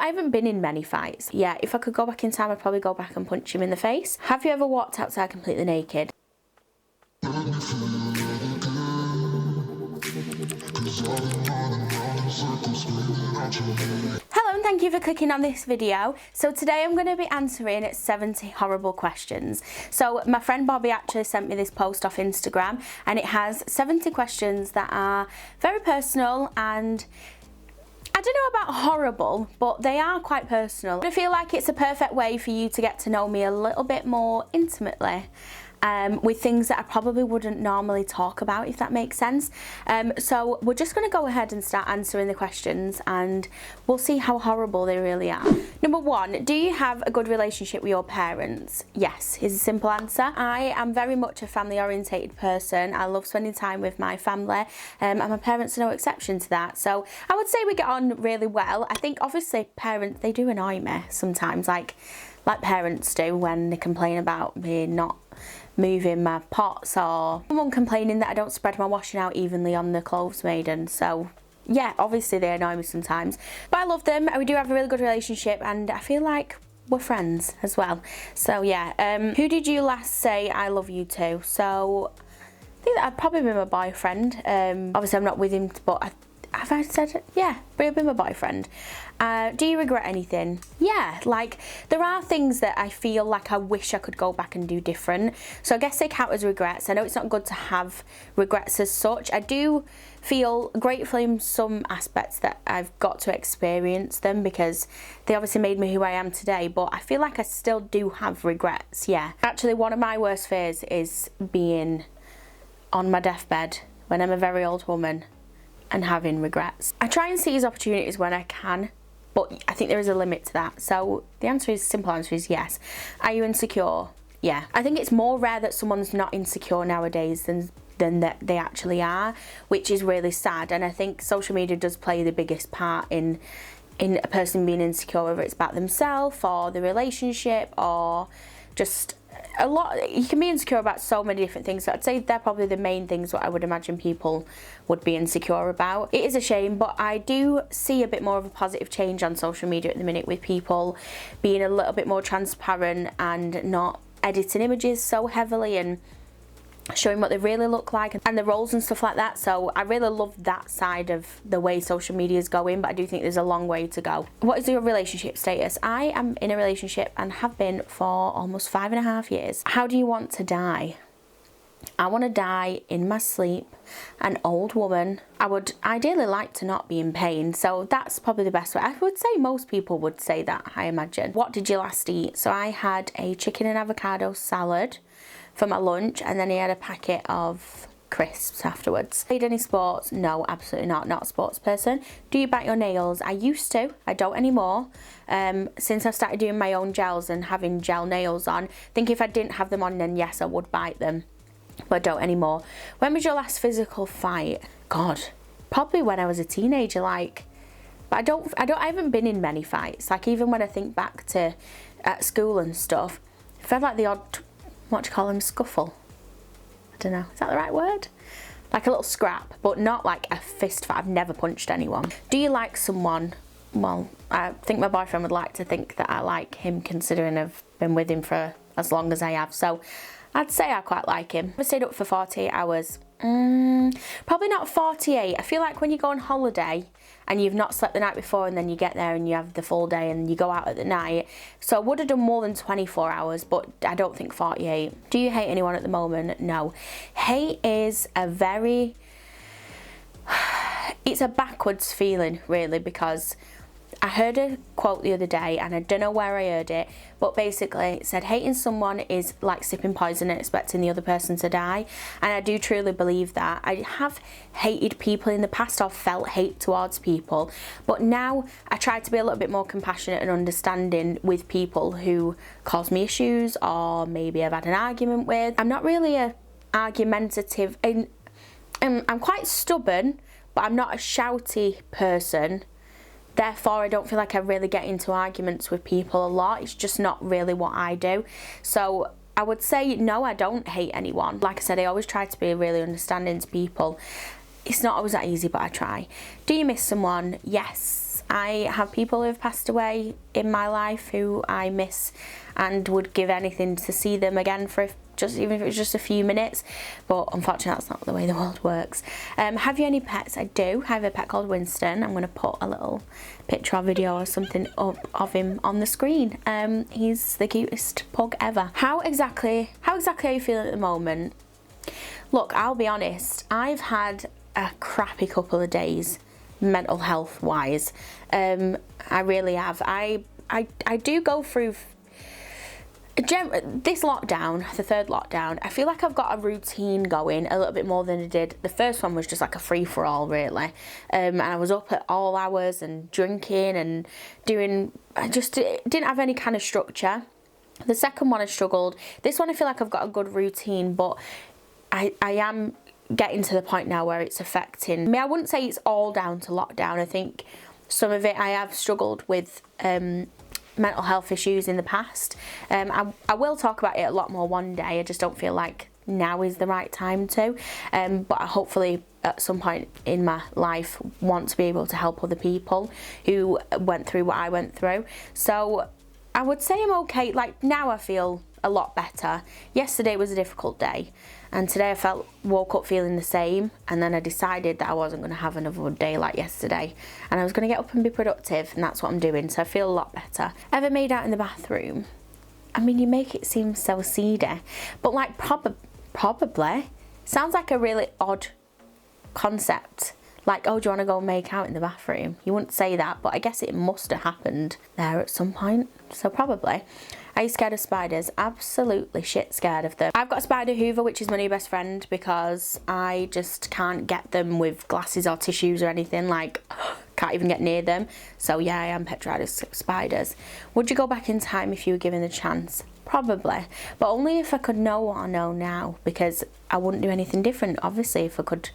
I haven't been in many fights. Yeah, if I could go back in time, I'd probably go back and punch him in the face. Have you ever walked outside completely naked? Hello and thank you for clicking on this video. So today I'm going to be answering 70 horrible questions. So my friend Bobby actually sent me this post off Instagram, and it has 70 questions that are very personal, and I don't know about horrible, but they are quite personal. I feel like it's a perfect way for you to get to know me a little bit more intimately. With things that I probably wouldn't normally talk about, if that makes sense. So we're just going to go ahead and start answering the questions, and we'll see how horrible they really are. Number one, do you have a good relationship with your parents? Yes, is a simple answer. I am very much a family orientated person. I love spending time with my family, and my parents are no exception to that. So I would say we get on really well. I think obviously parents, they do annoy me sometimes, like parents do when they complain about me not moving my pots, or someone complaining that I don't spread my washing out evenly on the clothes maiden. So yeah, obviously they annoy me sometimes, but I love them and we do have a really good relationship, and I feel like we're friends as well. So yeah, who did you last say I love you to? So I think that I'd probably be my boyfriend. Obviously I'm not with him, but have I said it? Yeah, he'll be my boyfriend. Do you regret anything? Yeah, like there are things that I feel like I wish I could go back and do different. So I guess they count as regrets. I know it's not good to have regrets as such. I do feel grateful in some aspects that I've got to experience them, because they obviously made me who I am today, but I feel like I still do have regrets, yeah. Actually, one of my worst fears is being on my deathbed when I'm a very old woman and having regrets. I try and seize opportunities when I can, but I think there is a limit to that. So the simple answer is yes. Are you insecure? Yeah. I think it's more rare that someone's not insecure nowadays than that they actually are, which is really sad. And I think social media does play the biggest part in a person being insecure, whether it's about themselves or the relationship or just a lot. You can be insecure about so many different things, so I'd say they're probably the main things what I would imagine people would be insecure about. It is a shame, but I do see a bit more of a positive change on social media at the minute, with people being a little bit more transparent and not editing images so heavily and showing what they really look like and the roles and stuff like that. So I really love that side of the way social media is going, but I do think there's a long way to go. What is your relationship status? I am in a relationship and have been for almost 5.5 years. How do you want to die? I want to die in my sleep, an old woman. I would ideally like to not be in pain, so that's probably the best way. I would say most people would say that, I imagine. What did you last eat? So I had a chicken and avocado salad for my lunch, and then he had a packet of crisps afterwards. Played any sports? No, absolutely not a sports person. Do you bite your nails? I used to, I don't anymore. Since I started doing my own gels and having gel nails on, I think if I didn't have them on, then yes, I would bite them, but I don't anymore. When was your last physical fight? God, probably when I was a teenager, like, but I haven't been in many fights. Like, even when I think back to at school and stuff, I felt like the odd, what do you call them, scuffle? I don't know, is that the right word? Like a little scrap, but not like a fist fight. I've never punched anyone. Do you like someone? Well, I think my boyfriend would like to think that I like him, considering I've been with him for as long as I have. So I'd say I quite like him. I stayed up for 48 hours. Probably not 48. I feel like when you go on holiday and you've not slept the night before, and then you get there and you have the full day and you go out at the night. So I would have done more than 24 hours, but I don't think 48. Do you hate anyone at the moment? No. Hate is a very, it's a backwards feeling really, because I heard a quote the other day, and I don't know where I heard it, but basically it said hating someone is like sipping poison and expecting the other person to die. And I do truly believe that. I have hated people in the past, or felt hate towards people, but now I try to be a little bit more compassionate and understanding with people who cause me issues, or maybe I've had an argument with. I'm not really a argumentative, and I'm quite stubborn, but I'm not a shouty person. Therefore, I don't feel like I really get into arguments with people a lot. It's just not really what I do. So I would say, no, I don't hate anyone. Like I said, I always try to be really understanding to people. It's not always that easy, but I try. Do you miss someone? Yes, I have people who have passed away in my life who I miss and would give anything to see them again for even if it was just a few minutes, but unfortunately that's not the way the world works. Have you any pets? I do. I have a pet called Winston. I'm going to put a little picture or video or something up of him on the screen. He's the cutest pug ever. How exactly are you feeling at the moment? Look, I'll be honest, I've had a crappy couple of days mental health wise. I really have. I do go through this lockdown, the third lockdown. I feel like I've got a routine going a little bit more than I did. The first one was just like a free-for-all really, and I was up at all hours and drinking and doing, I just didn't have any kind of structure. The second one I struggled. This one I feel like I've got a good routine, but I am getting to the point now where it's affecting me. I wouldn't say it's all down to lockdown. I think some of it I have struggled with mental health issues in the past. I will talk about it a lot more one day. I just don't feel like now is the right time to. But I hopefully at some point in my life want to be able to help other people who went through what I went through. So I would say I'm okay. Like now I feel a lot better. Yesterday was a difficult day, and today I woke up feeling the same, and then I decided that I wasn't going to have another day like yesterday and I was going to get up and be productive, and that's what I'm doing, so I feel a lot better. Ever made out in the bathroom? I mean, you make it seem so seedy, but like probably sounds like a really odd concept. Like, oh, do you want to go make out in the bathroom? You wouldn't say that, but I guess it must have happened there at some point, so probably. Are you scared of spiders? Absolutely shit scared of them. I've got a spider hoover, which is my new best friend, because I just can't get them with glasses or tissues or anything. Like, can't even get near them. So yeah, I am petrified of spiders. Would you go back in time if you were given the chance? Probably, but only if I could know what I know now, because I wouldn't do anything different, obviously, if I could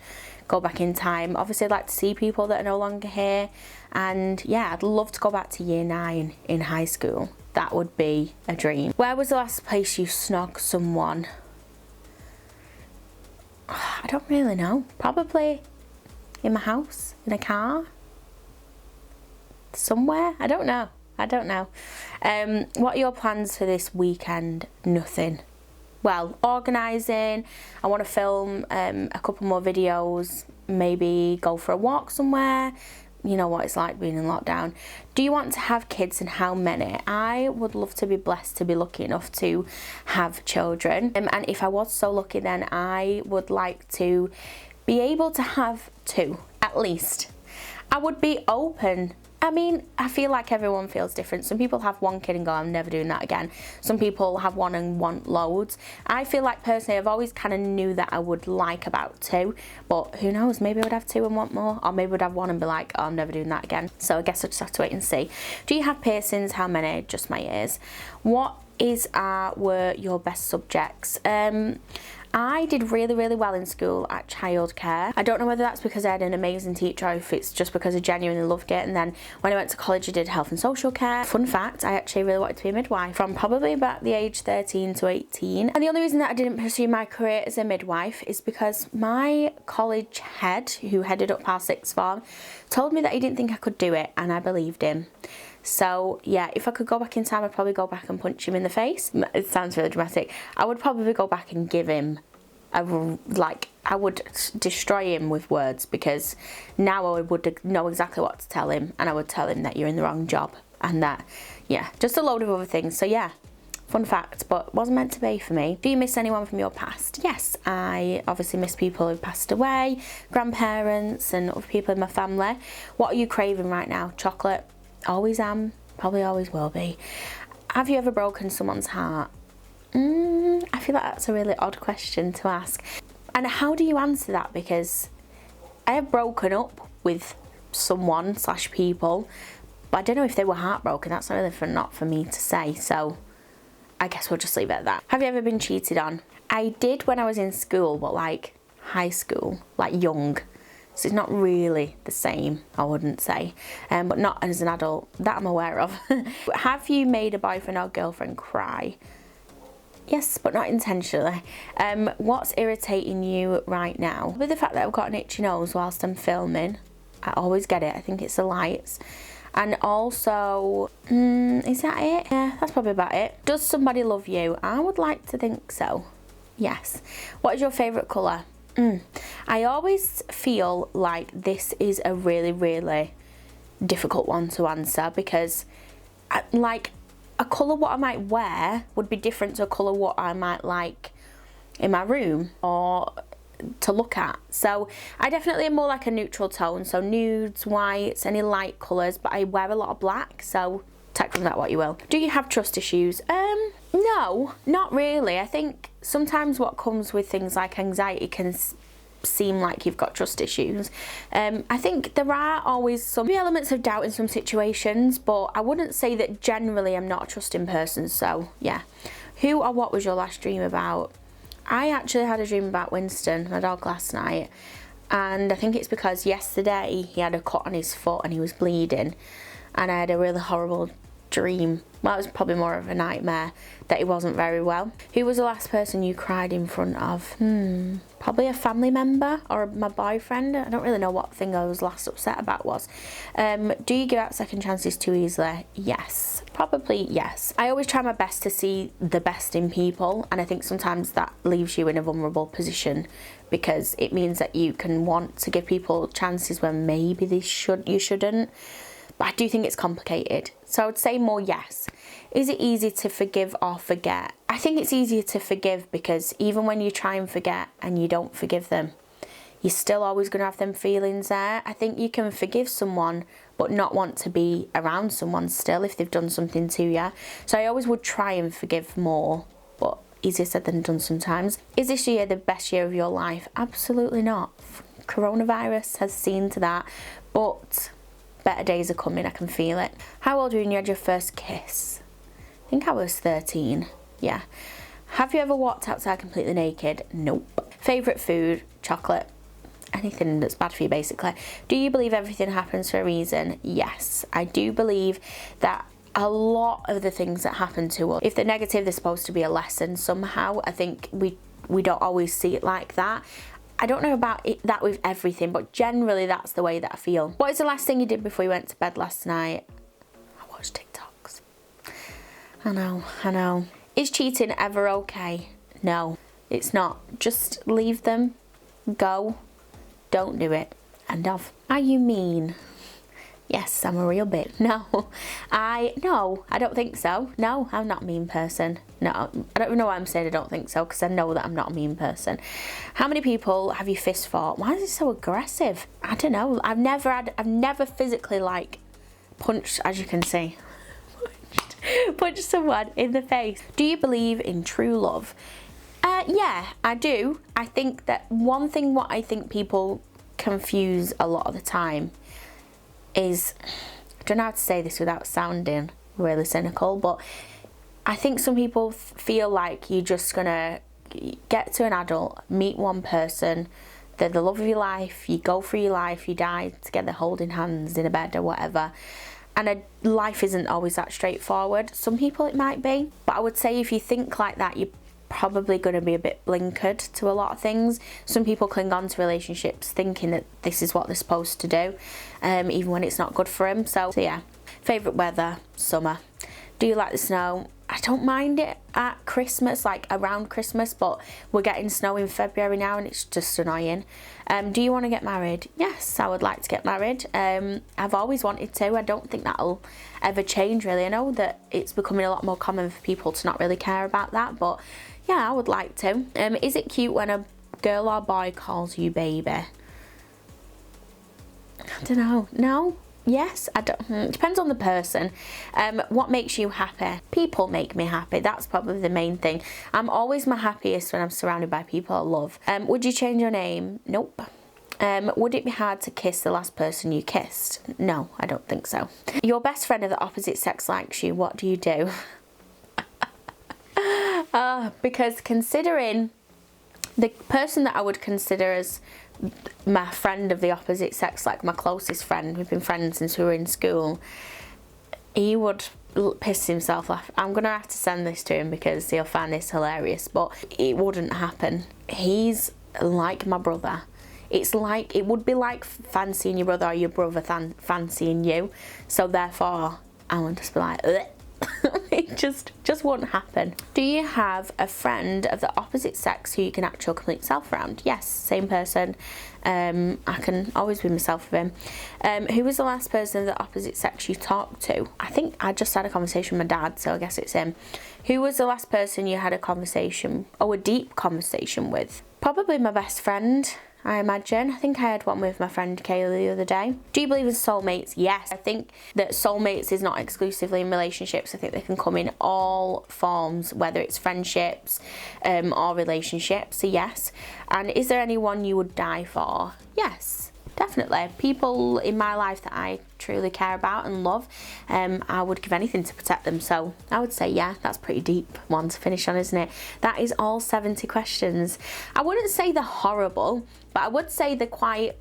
go back in time. Obviously, I'd like to see people that are no longer here, and yeah, I'd love to go back to year 9 in high school. That would be a dream. Where was the last place you snog someone? I don't really know. Probably in my house, in a car, somewhere. I don't know. What are your plans for this weekend? Nothing. Well, organising. I want to film a couple more videos, maybe go for a walk somewhere. You know what it's like being in lockdown. Do you want to have kids, and how many? I would love to be blessed to be lucky enough to have children, and if I was so lucky, then I would like to be able to have 2 at least. I would be open. I mean, I feel like everyone feels different. Some people have 1 kid and go, I'm never doing that again. Some people have 1 and want loads. I feel like personally I've always kind of knew that I would like about 2, but who knows, maybe I would have 2 and want more, or maybe I would have 1 and be like, oh, I'm never doing that again. So I guess I'll just have to wait and see. Do you have piercings? How many? Just my ears. What were your best subjects? I did really well in school at childcare. I don't know whether that's because I had an amazing teacher or if it's just because I genuinely loved it. And then when I went to college I did health and social care. Fun fact, I actually really wanted to be a midwife from probably about the age 13 to 18. And the only reason that I didn't pursue my career as a midwife is because my college head, who headed up our 6th form, told me that he didn't think I could do it, and I believed him. So yeah, if I could go back in time, I'd probably go back and punch him in the face. It sounds really dramatic. I would probably go back and give him I would destroy him with words, because now I would know exactly what to tell him, and I would tell him that you're in the wrong job, and that, yeah, just a load of other things. So yeah, fun fact, but wasn't meant to be for me. Do you miss anyone from your past? Yes, I obviously miss people who've passed away, grandparents and other people in my family. What are you craving right now? Chocolate. Always am, probably always will be. Have you ever broken someone's heart? I feel like that's a really odd question to ask. And how do you answer that? Because I have broken up with someone / people, but I don't know if they were heartbroken. That's not really not for me to say, so I guess we'll just leave it at that. Have you ever been cheated on? I did when I was in school, but like high school, like young. So it's not really the same, I wouldn't say, but not as an adult, that I'm aware of. Have you made a boyfriend or girlfriend cry? Yes, but not intentionally. What's irritating you right now? With the fact that I've got an itchy nose whilst I'm filming, I always get it. I think it's the lights. And also, is that it? Yeah, that's probably about it. Does somebody love you? I would like to think so. Yes. What is your favourite colour? I always feel like this is a really, really difficult one to answer, because like a colour what I might wear would be different to a colour what I might like in my room or to look at. So I definitely am more like a neutral tone, so nudes, whites, any light colours, but I wear a lot of black, so take from that what you will. Do you have trust issues? No, not really. I think sometimes what comes with things like anxiety can seem like you've got trust issues. I think there are always some elements of doubt in some situations, but I wouldn't say that generally I'm not a trusting person, so yeah. Who or what was your last dream about? I actually had a dream about Winston, my dog, last night, and I think it's because yesterday he had a cut on his foot and he was bleeding, and I had a really horrible dream. Well, it was probably more of a nightmare that he wasn't very well. Who was the last person you cried in front of? Probably a family member or my boyfriend. I don't really know what thing I was last upset about was. Do you give out second chances too easily? Yes, probably yes. I always try my best to see the best in people, and I think sometimes that leaves you in a vulnerable position, because it means that you can want to give people chances when maybe you shouldn't. But I do think it's complicated. So I would say more yes. Is it easy to forgive or forget? I think it's easier to forgive, because even when you try and forget and you don't forgive them, you're still always going to have them feelings there. I think you can forgive someone but not want to be around someone still if they've done something to you. So I always would try and forgive more, but easier said than done sometimes. Is this year the best year of your life? Absolutely not. Coronavirus has seen to that, but better days are coming, I can feel it. How old were you when you had your first kiss? I think I was 13, yeah. Have you ever walked outside completely naked? Nope. Favourite food? Chocolate. Anything that's bad for you, basically. Do you believe everything happens for a reason? Yes, I do believe that a lot of the things that happen to us, if they're negative, they're supposed to be a lesson somehow. I think we don't always see it like that. I don't know about that with everything, but generally that's the way that I feel. What is the last thing you did before you went to bed last night? I watched TikToks. I know. Is cheating ever okay? No, it's not. Just leave them, go, don't do it, end of. Are you mean? Yes, I'm a real bitch. No, I don't think so. No, I'm not a mean person. No, I don't even know why I'm saying I don't think so, because I know that I'm not a mean person. How many people have you fist fought? Why is it so aggressive? I don't know. I've never physically like punched, as you can see, punched someone in the face. Do you believe in true love? Yeah, I do. I think that one thing what I think people confuse a lot of the time is, I don't know how to say this without sounding really cynical, but I think some people feel like you're just gonna get to an adult, meet one person, they're the love of your life, you go through your life, you die together holding hands in a bed or whatever, and life isn't always that straightforward. Some people it might be, but I would say if you think like that, you're probably going to be a bit blinkered to a lot of things. Some people cling on to relationships thinking that this is what they're supposed to do, even when it's not good for them. So yeah. Favourite weather? Summer. Do you like the snow? I don't mind it at Christmas, like around Christmas, but we're getting snow in February now and it's just annoying. Do you want to get married? Yes, I would like to get married. I've always wanted to. I don't think that'll ever change really. I know that it's becoming a lot more common for people to not really care about that, but yeah, I would like to. Is it cute when a girl or boy calls you baby? I don't know. No? Yes, I don't. It depends on the person. What makes you happy? People make me happy. That's probably the main thing. I'm always my happiest when I'm surrounded by people I love. Would you change your name? Nope. Would it be hard to kiss the last person you kissed? No, I don't think so. Your best friend of the opposite sex likes you. What do you do? Because considering the person that I would consider as my friend of the opposite sex, like my closest friend, we've been friends since we were in school, he would piss himself off. I'm gonna have to send this to him because he'll find this hilarious, but it wouldn't happen. He's like my brother. it's like, it would be like fancying your brother or your brother fancying you. So therefore, I would just be like, ugh. It just won't happen. Do you have a friend of the opposite sex who you can act your complete self around? Yes, same person. I can always be myself with him. Who was the last person of the opposite sex you talked to? I think I just had a conversation with my dad, so I guess it's him. Who was the last person you had a conversation, or a deep conversation with? Probably my best friend, I imagine. I think I had one with my friend Kayla the other day. Do you believe in soulmates? Yes. I think that soulmates is not exclusively in relationships. I think they can come in all forms, whether it's friendships or relationships. So yes. And is there anyone you would die for? Yes, definitely. People in my life that I truly care about and love, I would give anything to protect them. So I would say, yeah, that's a pretty deep one to finish on, isn't it? That is all 70 questions. I wouldn't say they're horrible, but I would say they're quite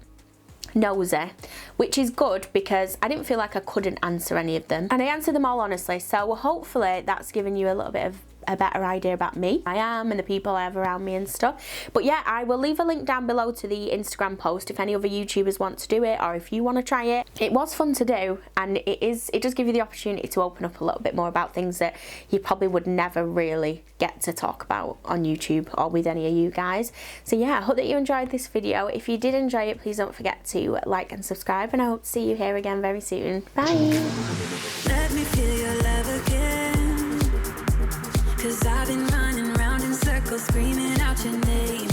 nosy, which is good because I didn't feel like I couldn't answer any of them, and I answered them all honestly. So hopefully that's given you a little bit of a better idea about me, I am, and the people I have around me and stuff. But yeah, I will leave a link down below to the Instagram post if any other YouTubers want to do it, or if you want to try it. It was fun to do, and it does give you the opportunity to open up a little bit more about things that you probably would never really get to talk about on YouTube or with any of you guys. So yeah, I hope that you enjoyed this video. If you did enjoy it, please don't forget to like and subscribe, and I hope to see you here again very soon. Bye. Let me feel your love again, 'cause I've been running round in circles screaming out your name.